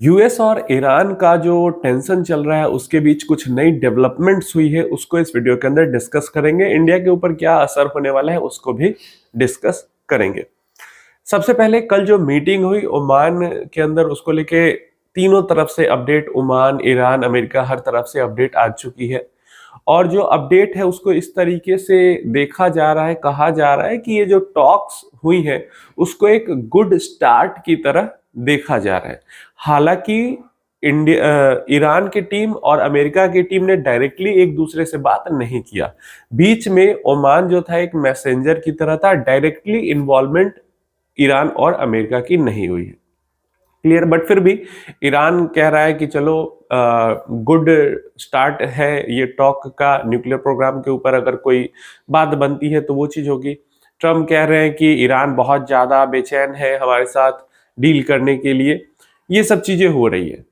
US और Iran का जो टेंशन चल रहा है उसके बीच कुछ नई डेवलपमेंट्स हुई है, उसको इस वीडियो के अंदर डिस्कस करेंगे। इंडिया के ऊपर क्या असर होने वाला है उसको भी डिस्कस करेंगे। सबसे पहले कल जो मीटिंग हुई ओमान के अंदर, उसको लेके तीनों तरफ से अपडेट, ओमान, ईरान, अमेरिका, हर तरफ से अपडेट आ चुकी है। और जो अपडेट है उसको इस तरीके से देखा जा रहा है, कहा जा रहा है कि ये जो टॉक्स हुई है उसको एक गुड स्टार्ट की तरह देखा जा रहा है। हालांकि ईरान की टीम और अमेरिका की टीम ने डायरेक्टली एक दूसरे से बात नहीं किया। बीच में ओमान जो था एक मैसेंजर की तरह था, डायरेक्टली इन्वॉल्वमेंट ईरान और अमेरिका की नहीं हुई है। क्लियर। बट फिर भी ईरान कह रहा है कि चलो गुड स्टार्ट है ये टॉक का, न्यूक्लियर प्रोग्राम के ऊपर अगर कोई बात बनती है तो वो चीज होगी। ट्रम्प कह रहे हैं कि ईरान बहुत ज्यादा बेचैन है हमारे साथ डील करने के लिए। ये सब चीजें हो रही है।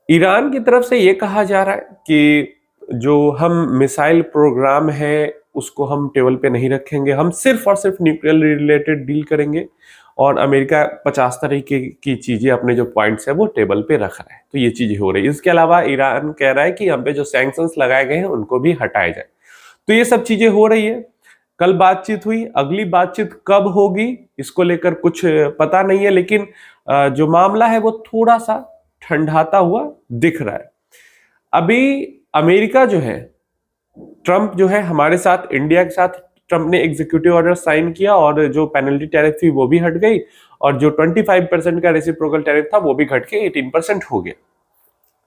ईरान की तरफ से ये कहा जा रहा है कि जो हम मिसाइल प्रोग्राम है उसको हम टेबल पे नहीं रखेंगे, हम सिर्फ और सिर्फ न्यूक्लियर रिलेटेड डील करेंगे। और अमेरिका 50 तरीके की चीजें, अपने जो पॉइंट्स है वो टेबल पे रख रहा है। तो ये चीजें हो रही है। इसके अलावा ईरान कह रहा है कि हम पे जो सैंक्शंस लगाए गए हैं उनको भी हटाए जाए। तो ये सब चीजें हो रही है। कल बातचीत हुई, अगली बातचीत कब होगी इसको लेकर कुछ पता नहीं है, लेकिन जो मामला है वो थोड़ा सा ठंडाता हुआ दिख रहा है। अभी अमेरिका जो है, ट्रंप जो है हमारे साथ, इंडिया के साथ ट्रंप ने एग्जीक्यूटिव ऑर्डर साइन किया और जो पेनल्टी टैरिफ थी वो भी हट गई, और जो 25% का रेसिप्रोकल टैरिफ था वो भी घट के 18% हो गया।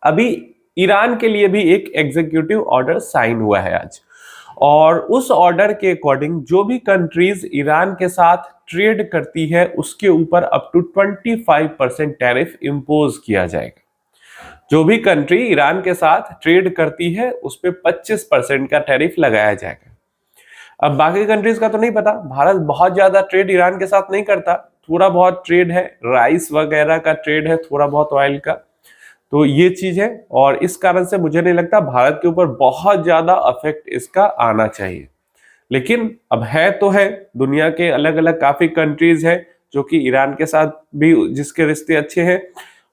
अभी ईरान के लिए भी एक एग्जीक्यूटिव ऑर्डर साइन हुआ है आज, और उस ऑर्डर के अकॉर्डिंग जो भी कंट्रीज ईरान के साथ ट्रेड करती है उसके ऊपर अप टू 25% टैरिफ इंपोज किया जाएगा। जो भी कंट्री ईरान के साथ ट्रेड करती है उस पर 25% का टैरिफ लगाया जाएगा। अब बाकी कंट्रीज का तो नहीं पता। भारत बहुत ज्यादा ट्रेड ईरान के साथ नहीं करता, थोड़ा बहुत ट्रेड है, राइस वगैरह का ट्रेड है, थोड़ा बहुत ऑयल का। तो ये चीज है, और इस कारण से मुझे नहीं लगता भारत के ऊपर बहुत ज्यादा इफेक्ट इसका आना चाहिए। लेकिन अब है तो है, दुनिया के अलग अलग काफी कंट्रीज है जो कि ईरान के साथ भी जिसके रिश्ते अच्छे हैं,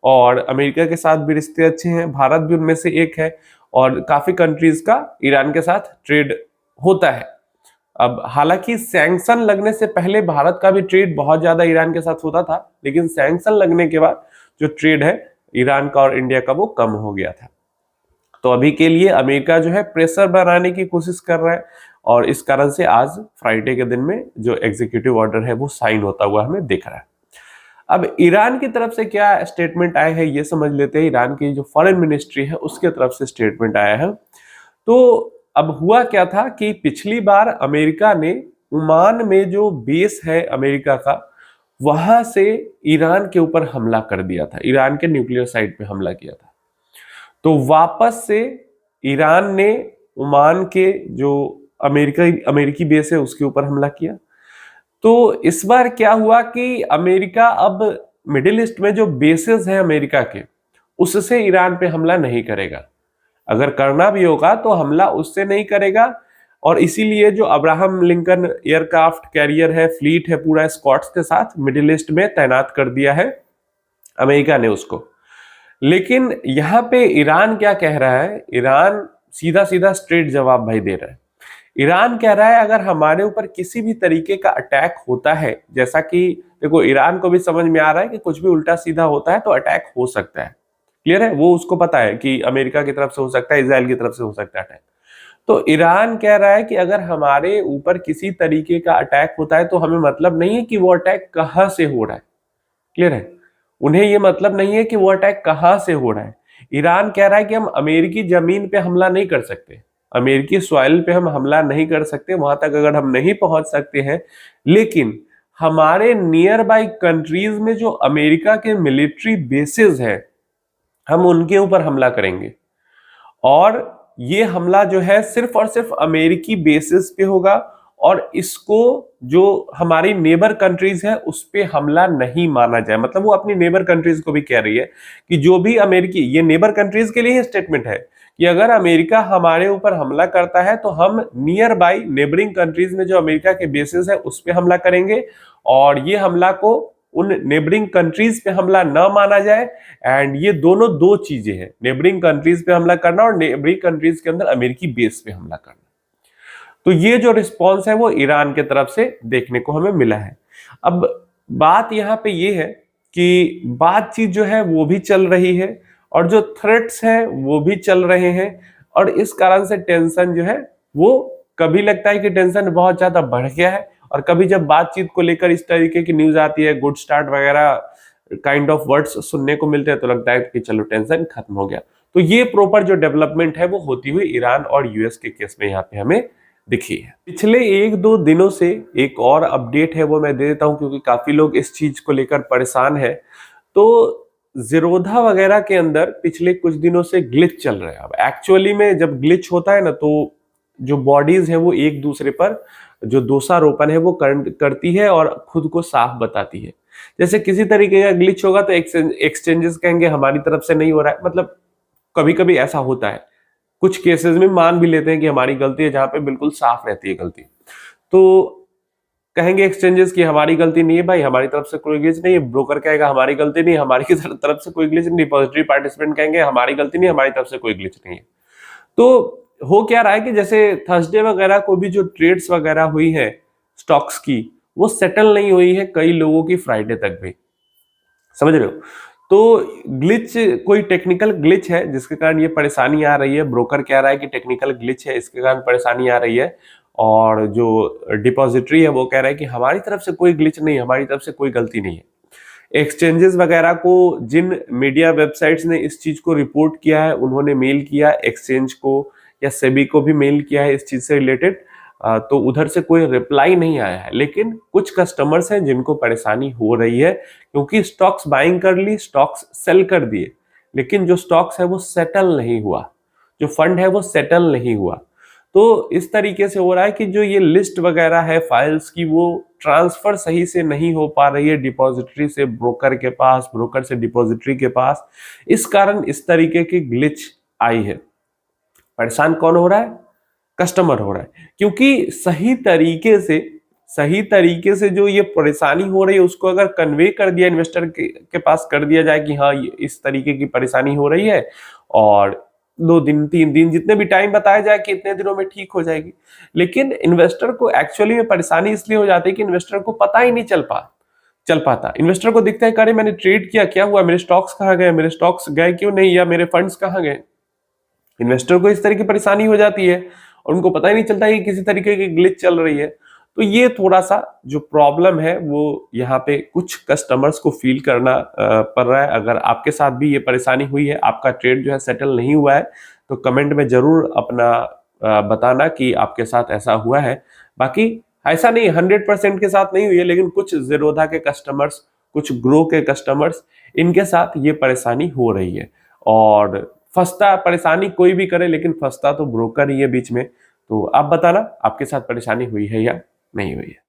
और अमेरिका के साथ भी रिश्ते अच्छे हैं, भारत भी उनमें से एक है। और काफी कंट्रीज का ईरान के साथ ट्रेड होता है। अब हालांकि सैंक्शन लगने से पहले भारत का भी ट्रेड बहुत ज्यादा ईरान के साथ होता था, लेकिन सैंक्शन लगने के बाद जो ट्रेड है ईरान का और इंडिया का वो कम हो गया था। तो अभी के लिए अमेरिका जो है प्रेशर बनाने की कोशिश कर रहा है, और इस कारण से आज फ्राइडे के दिन में जो एग्जीक्यूटिव ऑर्डर है वो साइन होता हुआ हमें दिख रहा है। अब ईरान की तरफ से क्या स्टेटमेंट आया है ये समझ लेते हैं। ईरान की जो फॉरेन मिनिस्ट्री है उसके तरफ से स्टेटमेंट आया है। तो अब हुआ क्या था कि पिछली बार अमेरिका ने ओमान में जो बेस है अमेरिका का, वहां से ईरान के ऊपर हमला कर दिया था, ईरान के न्यूक्लियर साइट पे हमला किया था। तो वापस से ईरान ने ओमान के जो अमेरिकी बेस है उसके ऊपर हमला किया। तो इस बार क्या हुआ कि अमेरिका अब मिडिल ईस्ट में जो बेसेस हैं अमेरिका के, उससे ईरान पे हमला नहीं करेगा। अगर करना भी होगा तो हमला उससे नहीं करेगा। और इसीलिए जो अब्राहम लिंकन एयरक्राफ्ट कैरियर है, फ्लीट है, पूरा स्क्वाड्स के साथ मिडिल ईस्ट में तैनात कर दिया है अमेरिका ने उसको। लेकिन यहां पे ईरान क्या कह रहा है, ईरान सीधा सीधा स्ट्रेट जवाब भाई दे रहा है। ईरान कह रहा है अगर हमारे ऊपर किसी भी तरीके का अटैक होता है, जैसा कि देखो ईरान को भी समझ में आ रहा है कि कुछ भी उल्टा सीधा होता है तो अटैक हो सकता है। क्लियर है, वो उसको पता है कि अमेरिका की तरफ से हो सकता है, इजराइल की तरफ से हो सकता है अटैक। तो ईरान कह रहा है कि अगर हमारे ऊपर किसी तरीके का अटैक होता है तो हमें मतलब नहीं है कि वो अटैक कहां से हो रहा है। क्लियर है, उन्हें ये मतलब नहीं है कि वो अटैक कहां से हो रहा है। ईरान कह रहा है कि हम अमेरिकी जमीन पे हमला नहीं कर सकते, अमेरिकी सॉइल पे हम हमला नहीं कर सकते, वहां तक अगर हम नहीं पहुंच सकते हैं, लेकिन हमारे नियर बाई कंट्रीज में जो अमेरिका के मिलिट्री बेसिस है हम उनके ऊपर हमला करेंगे। और ये हमला जो है सिर्फ और सिर्फ अमेरिकी बेसिस पे होगा, और इसको जो हमारी नेबर कंट्रीज है उस पे हमला नहीं माना जाए। मतलब वो अपनी नेबर कंट्रीज को भी कह रही है कि जो भी अमेरिकी, ये नेबर कंट्रीज के लिए ही स्टेटमेंट है कि अगर अमेरिका हमारे ऊपर हमला करता है तो हम नियर बाई नेबरिंग कंट्रीज में जो अमेरिका के बेसिस है उस पे हमला करेंगे, और ये हमला को उन नेबरिंग कंट्रीज पे हमला न माना जाए। एंड ये दोनों दो चीजें हैं, नेबरिंग कंट्रीज पे हमला करना और नेबरिंग कंट्रीज के अंदर अमेरिकी बेस पे हमला करना। तो ये जो रिस्पॉन्स है वो ईरान के तरफ से देखने को हमें मिला है। अब बात यहाँ पे ये है कि बातचीत जो है वो भी चल रही है और जो थ्रेट्स हैं वो भी चल रहे हैं, और इस कारण से टेंशन जो है वो कभी लगता है कि टेंशन बहुत ज्यादा बढ़ गया है, और कभी जब बातचीत को लेकर इस तरीके की न्यूज आती है, गुड स्टार्ट वगैरह काइंड ऑफ वर्ड्स सुनने को मिलते हैं, तो लगता है कि चलो टेंशन खत्म हो गया। तो ये प्रॉपर जो डेवलपमेंट है वो होती हुई ईरान और यूएस के केस में यहाँ पे हमें दिखी है। पिछले एक दो दिनों से एक और अपडेट है वो मैं दे देता हूं, क्योंकि काफी लोग इस चीज को लेकर परेशान है। तो ज़ीरोधा वगैरह के अंदर पिछले कुछ दिनों से ग्लिच चल रहा है। अब एक्चुअली में जब ग्लिच होता है ना, तो जो बॉडीज है वो एक दूसरे पर जो दोषारोपण है वो करती है और खुद को साफ बताती है। जैसे किसी तरीके का ग्लिच होगा तो एक्सचेंजेस कहेंगे हमारी तरफ से नहीं हो रहा है, मतलब कभी कभी ऐसा होता है, कुछ केसेस में मान भी लेते हैं कि हमारी गलती है, जहां पे बिल्कुल साफ रहती है गलती, तो कहेंगे एक्सचेंजेस की हमारी गलती नहीं है भाई, हमारी तरफ से कोई ग्लिच नहीं है। ब्रोकर कहेगा हमारी गलती नहीं, हमारी तरफ से कोई ग्लिच नहीं। डिपॉजिटरी पार्टिसिपेंट कहेंगे हमारी गलती नहीं, हमारी तरफ से कोई ग्लिच नहीं है। तो हो क्या रहा है कि जैसे थर्सडे वगैरह को भी जो ट्रेड्स वगैरह हुई है स्टॉक्स की, वो सेटल नहीं हुई है कई लोगों की फ्राइडे तक भी, समझ रहे हो। तो ग्लिच कोई टेक्निकल ग्लिच है जिसके कारण ये परेशानी आ रही है। ब्रोकर कह रहा है कि टेक्निकल ग्लिच है, इसके कारण परेशानी आ रही है, और जो डिपॉजिटरी है वो कह रहा है कि हमारी तरफ से कोई ग्लिच नहीं, हमारी तरफ से कोई गलती नहीं है। एक्सचेंजेस वगैरह को, जिन मीडिया वेबसाइट्स ने इस चीज को रिपोर्ट किया है, उन्होंने मेल किया एक्सचेंज को या सेबी को भी मेल किया है इस चीज से रिलेटेड, तो उधर से कोई रिप्लाई नहीं आया है। लेकिन कुछ कस्टमर्स हैं जिनको परेशानी हो रही है, क्योंकि स्टॉक्स बाइंग कर ली, स्टॉक्स सेल कर दिए, लेकिन जो स्टॉक्स है वो सेटल नहीं हुआ, जो फंड है वो सेटल नहीं हुआ। तो इस तरीके से हो रहा है कि जो ये लिस्ट वगैरह है फाइल्स की, वो ट्रांसफर सही से नहीं हो पा रही है डिपॉजिटरी से ब्रोकर के पास, ब्रोकर से डिपॉजिटरी के पास। इस कारण इस तरीके की ग्लिच आई है। परेशान कौन हो रहा है? कस्टमर हो रहा है, क्योंकि सही तरीके से जो ये परेशानी हो रही है उसको अगर कन्वे कर दिया इन्वेस्टर के पास, कर दिया जाए कि हाँ इस तरीके की परेशानी हो रही है, और 2 दिन 3 दिन जितने भी टाइम बताया जाए कि इतने दिनों में ठीक हो जाएगी। लेकिन इन्वेस्टर को एक्चुअली में परेशानी इसलिए हो जाती है कि इन्वेस्टर को पता ही नहीं चल पाता। इन्वेस्टर को दिखता है कि अरे मैंने ट्रेड किया, क्या हुआ, मेरे स्टॉक्स कहाँ गए, मेरे स्टॉक्स गए क्यों नहीं, या मेरे फंड्स कहाँ गए। इन्वेस्टर को इस तरह की परेशानी हो जाती है और उनको पता ही नहीं चलता कि किसी तरीके की ग्लिच चल रही है। तो ये थोड़ा सा जो प्रॉब्लम है वो यहाँ पे कुछ कस्टमर्स को फील करना पड़ रहा है। अगर आपके साथ भी ये परेशानी हुई है, आपका ट्रेड जो है सेटल नहीं हुआ है, तो कमेंट में जरूर अपना बताना कि आपके साथ ऐसा हुआ है। बाकी ऐसा नहीं 100% के साथ नहीं हुई है, लेकिन कुछ ज़ीरोधा के कस्टमर्स, कुछ ग्रो के कस्टमर्स, इनके साथ ये परेशानी हो रही है। और फंसता, परेशानी कोई भी करे लेकिन फंसता तो ब्रोकर ही है बीच में। तो आप बताना आपके साथ परेशानी हुई है या नहीं हुई है।